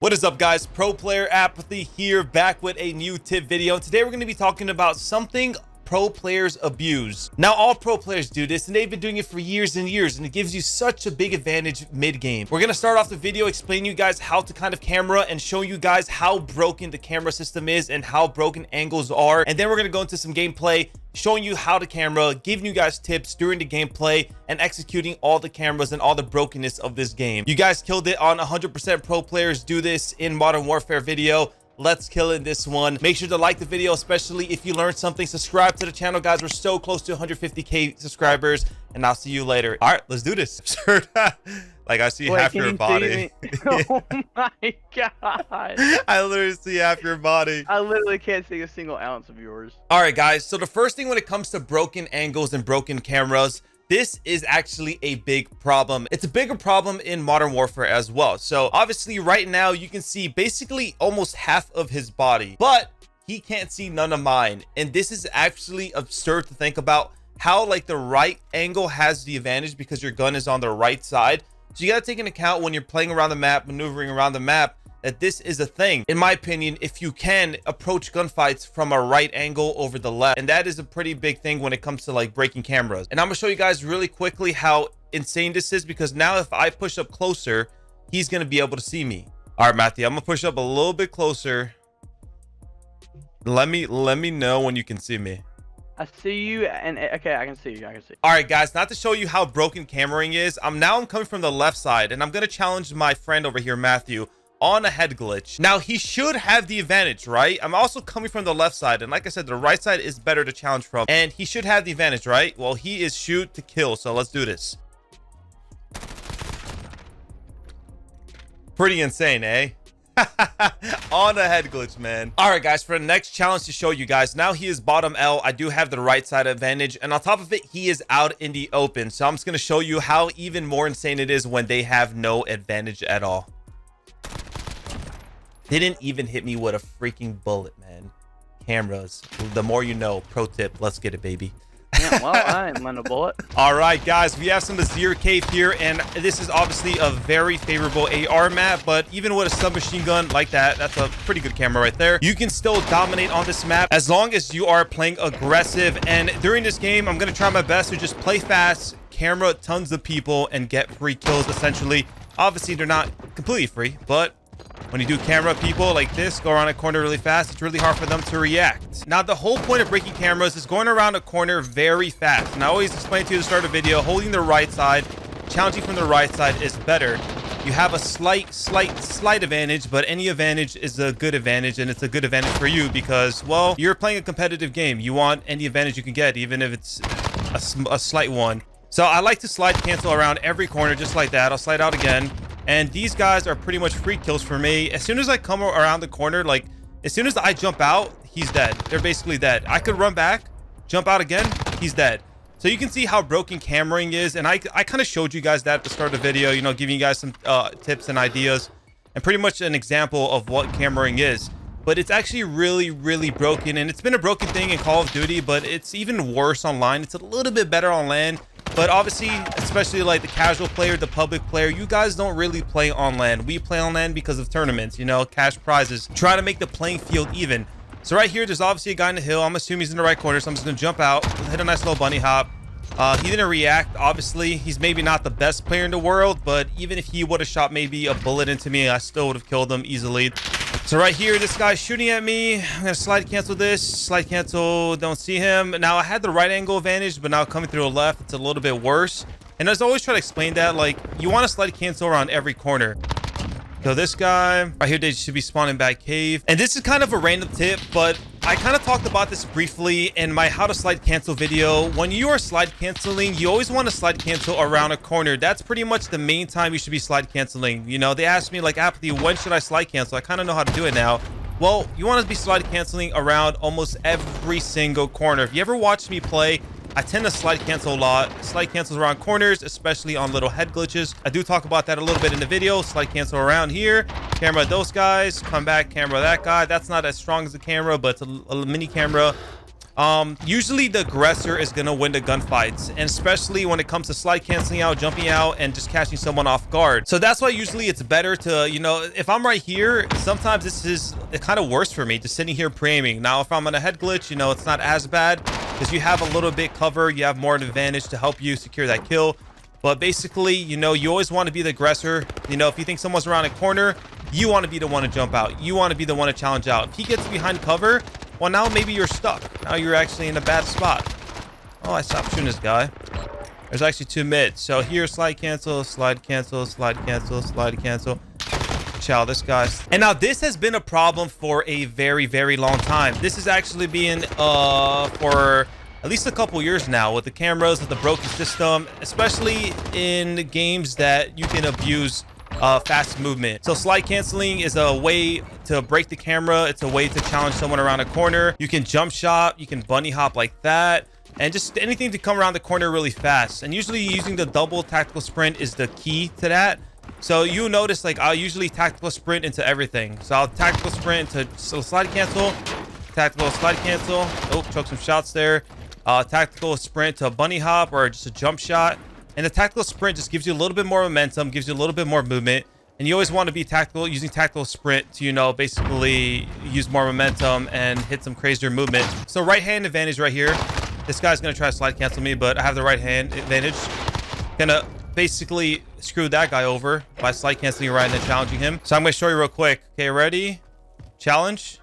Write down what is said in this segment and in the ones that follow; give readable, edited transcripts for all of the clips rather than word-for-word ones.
What is up, guys? Pro Player Apathy here, back with a new tip video. Today we're going to be talking about something pro players abuse. Now, all pro players do this, and they've been doing it for years and years, and it gives you such a big advantage mid-game. We're going to start off the video explaining you guys how to kind of camera and show you guys how broken the camera system is and how broken angles are. And then we're going to go into some gameplay, showing you how to camera, giving you guys tips during the gameplay, and executing all the cameras and all the brokenness of this game. You guys killed it on 100% pro players do this in Modern Warfare video. Let's kill in this one. Make sure to like the video, especially if you learned something. Subscribe to the channel, guys. We're so close to 150k subscribers, and I'll see you later. All right, let's do this. Like, I see half your body. Oh my god. I literally see half your body. I literally can't see a single ounce of yours. All right, guys. So the first thing when it comes to broken angles and broken cameras, this is actually a big problem. It's a bigger problem in Modern Warfare as well. So obviously right now you can see basically almost half of his body, but he can't see none of mine. And this is actually absurd to think about, how like the right angle has the advantage because your gun is on the right side. So you got to take into account when you're playing around the map, maneuvering around the map, that this is a thing. In my opinion, if you can approach gunfights from a right angle over the left, and that is a pretty big thing when it comes to like breaking cameras. And I'm gonna show you guys really quickly how insane this is, because now if I push up closer, he's gonna be able to see me. All right, Matthew, I'm gonna push up a little bit closer. Let me know when you can see me. I see you, and okay, I can see you. I can see. All right, guys, not to show you how broken cameraing is, I'm coming from the left side, and I'm gonna challenge my friend over here, Matthew, on a head glitch. Now, he should have the advantage, right? I'm also coming from the left side, and like I said, the right side is better to challenge from, and he should have the advantage, right? Well, he is shoot to kill, so let's do this. Pretty insane, eh? On a head glitch, man. All right, guys, for the next challenge to show you guys, now he is bottom L. I do have the right side advantage, and on top of it, he is out in the open. So I'm just gonna show you how even more insane it is when they have no advantage at all. Didn't even hit me with a freaking bullet, man. Cameras, the more you know. Pro tip, let's get it, baby. Yeah, well, I ain't letting a bullet. All right, guys, we have some Azir Cave here, and this is obviously a very favorable AR map, but even with a submachine gun like that, that's a pretty good camera right there. You can still dominate on this map as long as you are playing aggressive. And during this game, I'm gonna try my best to just play fast, camera tons of people, and get free kills, essentially. Obviously, they're not completely free, but when you do camera people like this, go around a corner really fast, it's really hard for them to react. Now, the whole point of breaking cameras is going around a corner very fast. And I always explain to you at the start of the video, holding the right side, challenging from the right side is better. You have a slight advantage, but any advantage is a good advantage, and it's a good advantage for you because, well, you're playing a competitive game. You want any advantage you can get, even if it's a slight one. So I like to slide cancel around every corner just like that. I'll slide out again. And these guys are pretty much free kills for me. As soon as I come around the corner, like as soon as I jump out, he's dead. They're basically dead. I could run back, jump out again, he's dead. So you can see how broken cameraing is. And I kind of showed you guys that at the start of the video, you know, giving you guys some tips and ideas and pretty much an example of what cameraing is. But it's actually really broken. And it's been a broken thing in Call of Duty, but it's even worse online. It's a little bit better on LAN. But obviously, especially like the casual player, the public player, you guys don't really play on LAN. We play on LAN because of tournaments, you know, cash prizes, try to make the playing field even. So right here, there's obviously a guy in the hill. I'm assuming he's in the right corner, so I'm just gonna jump out, hit a nice little bunny hop. He didn't react. Obviously, he's maybe not the best player in the world, but even if he would have shot maybe a bullet into me, I still would have killed him easily. So right here, this guy's shooting at me. I'm gonna slide cancel this. Slide cancel, don't see him. Now I had the right angle advantage, but now coming through the left, it's a little bit worse. And as I always try to explain that, like, you want to slide cancel around every corner. So this guy right here, they should be spawning back cave. And this is kind of a random tip, but I kind of talked about this briefly in my how to slide cancel video. When you are slide canceling, you always want to slide cancel around a corner. That's pretty much the main time you should be slide canceling. You know, they asked me like, Apathy, when should I slide cancel? I kind of know how to do it now. Well, you want to be slide canceling around almost every single corner. If you ever watched me play, I tend to slide cancel a lot. Slide cancels around corners, especially on little head glitches. I do talk about that a little bit in the video. Slide cancel around here. Camera those guys. Come back, camera that guy. That's not as strong as the camera, but it's a mini camera. Usually the aggressor is going to win the gunfights, and especially when it comes to slide canceling out, jumping out, and just catching someone off guard. So that's why usually it's better to, you know, if I'm right here, sometimes this is kind of worse for me, just sitting here pre-aiming. Now, if I'm on a head glitch, you know, it's not as bad because you have a little bit cover, you have more advantage to help you secure that kill. But basically, you know, you always want to be the aggressor. You know, if you think someone's around a corner, you want to be the one to jump out. You want to be the one to challenge out. If he gets behind cover, well, now maybe you're stuck. Now you're actually in a bad spot. Oh, I stopped shooting this guy. There's actually 2 mid. So here, slide cancel, slide cancel, slide cancel, slide cancel. Chow, this guy. And now this has been a problem for a very, very long time. This is actually being for at least a couple years now with the cameras, with the broken system, especially in games that you can abuse fast movement. So slide canceling is a way to break the camera. It's a way to challenge someone around a corner. You can jump shot, you can bunny hop like that, and just anything to come around the corner really fast. And usually using the double tactical sprint is the key to that. So you notice, like, I'll usually tactical sprint into everything. So I'll tactical sprint into slide cancel, tactical slide cancel. Oh, took some shots there. Tactical sprint to a bunny hop or just a jump shot. And the tactical sprint just gives you a little bit more momentum, gives you a little bit more movement. And you always want to be tactical, using tactical sprint to, you know, basically use more momentum and hit some crazier movement. So right hand advantage right here. This guy's going to try to slide cancel me, but I have the right hand advantage. Gonna basically screw that guy over by slide canceling right and then challenging him. So I'm going to show you real quick. Okay, ready? Challenge.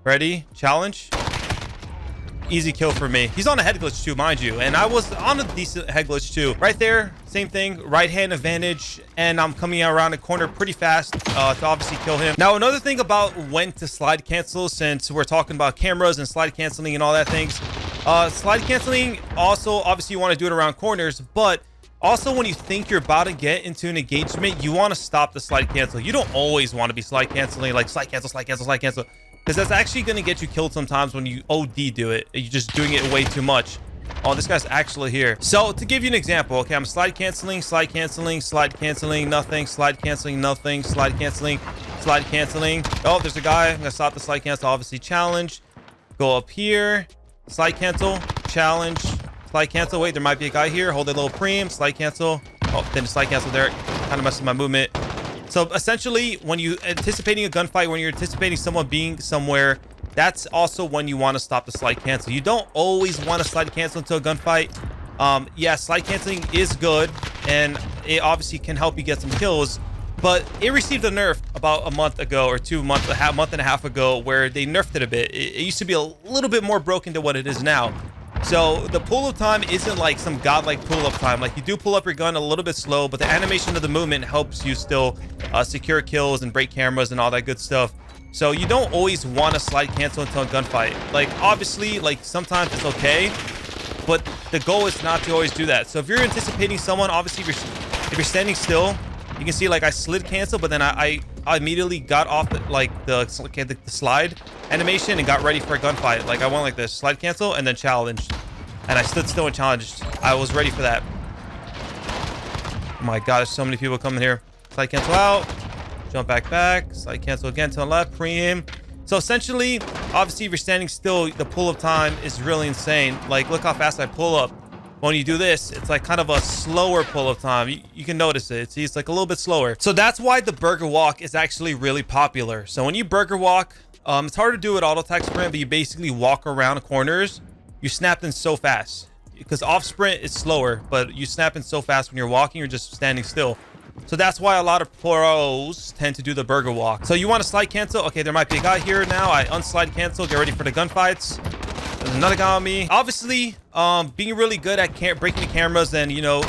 Ready? Challenge. Easy kill for me. He's on a head glitch too, mind you, and I was on a decent head glitch too. Right there, same thing, right hand advantage, and I'm coming out around the corner pretty fast to obviously kill him. Now, another thing about when to slide cancel, since we're talking about cameras and slide canceling and all that things, slide canceling also, obviously you want to do it around corners, but also when you think you're about to get into an engagement, you want to stop the slide cancel. You don't always want to be slide canceling, like slide cancel, slide cancel, slide cancel, because that's actually going to get you killed sometimes when you OD do it. You're just doing it way too much. Oh, this guy's actually here. So to give you an example, okay, I'm slide canceling, slide canceling, slide canceling, nothing, slide canceling, nothing, slide canceling, slide canceling. Oh, there's a guy. I'm going to stop the slide cancel, obviously challenge. Go up here, slide cancel, challenge, slide cancel. Wait, there might be a guy here. Hold a little preem, slide cancel. Oh, then slide cancel there. Kind of messing my movement. So essentially, when you anticipating a gunfight, when you're anticipating someone being somewhere, that's also when you want to stop the slide cancel. You don't always want to slide cancel into a gunfight. Yeah, slide canceling is good, and it obviously can help you get some kills, but it received a nerf about a month ago or month and a half ago, where they nerfed it a bit. It used to be a little bit more broken than what it is now. So the pull-up time isn't like some godlike pull-up time. Like, you do pull up your gun a little bit slow, but the animation of the movement helps you still secure kills and break cameras and all that good stuff. So you don't always want to slide cancel into a gunfight. Like, obviously, like, sometimes it's okay, but the goal is not to always do that. So if you're anticipating someone, obviously if you're standing still, you can see, like, I slid cancel, but then I immediately got off the slide animation and got ready for a gunfight. Like, I went like this, slide cancel and then challenged, and I stood still and challenged. I was ready for that. Oh my god, there's so many people coming here. Slide cancel out, jump back, slide cancel again to the left, pre-aim. So essentially, obviously, if you're standing still, the pull-up time is really insane. Like, look how fast I pull up. When you do this, it's like kind of a slower pull-up time. You can notice it. See, it's like a little bit slower. So that's why the burger walk is actually really popular. So when you burger walk, it's hard to do with auto attack sprint, but you basically walk around corners. You snap in so fast, because off sprint is slower, but you snap in so fast when you're walking or just standing still. So that's why a lot of pros tend to do the burger walk. So you want to slide cancel. Okay, there might be a guy here now. I unslide cancel, get ready for the gunfights. There's another guy on me. Obviously, being really good at breaking the cameras and, you know,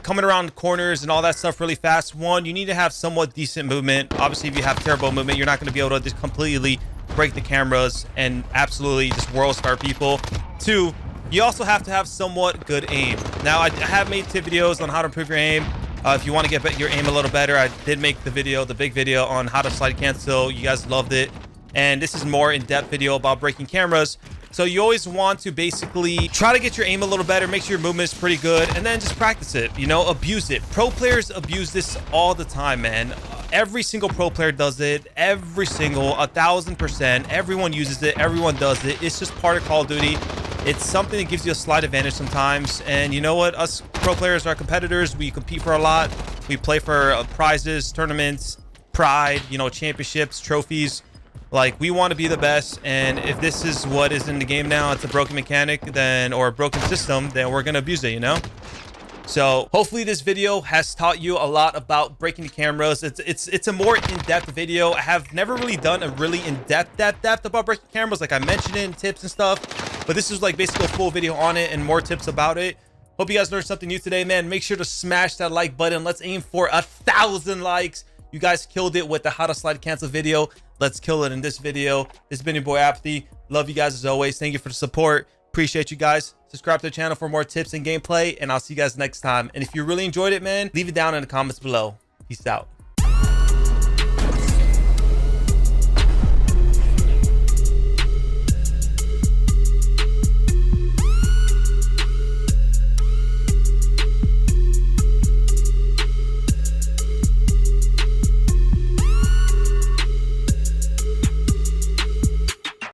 coming around corners and all that stuff really fast. One, you need to have somewhat decent movement. Obviously, if you have terrible movement, you're not going to be able to just completely break the cameras and absolutely just world star people. Two, you also have to have somewhat good aim. Now, I have made videos on how to improve your aim. If you want to get your aim a little better, I did make the big video on how to slide cancel. You guys loved it. And this is more in-depth video about breaking cameras. So you always want to basically try to get your aim a little better, make sure your movement is pretty good, and then just practice it, you know, abuse it. Pro players abuse this all the time, man. Every single pro player does it. Every single 1000%. Everyone uses it. Everyone does it. It's just part of Call of Duty. It's something that gives you a slight advantage sometimes. And you know what? Us pro players are competitors. We compete for a lot. We play for prizes, tournaments, pride, you know, championships, trophies. Like, we want to be the best, and if this is what is in the game now, it's a broken mechanic, then, or a broken system, then we're gonna abuse it, you know? So hopefully this video has taught you a lot about breaking the cameras. It's a more in-depth video. I have never really done a really in-depth about breaking cameras, like I mentioned it in tips and stuff, but this is like basically a full video on it and more tips about it. Hope you guys learned something new today, man. Make sure to smash that like button. Let's aim for 1,000 likes. You guys killed it with the how to slide cancel video. Let's kill it in this video. This has been your boy Apathy. Love you guys as always. Thank you for the support. Appreciate you guys. Subscribe to the channel for more tips and gameplay, and I'll see you guys next time. And if you really enjoyed it, man, leave it down in the comments below. Peace out.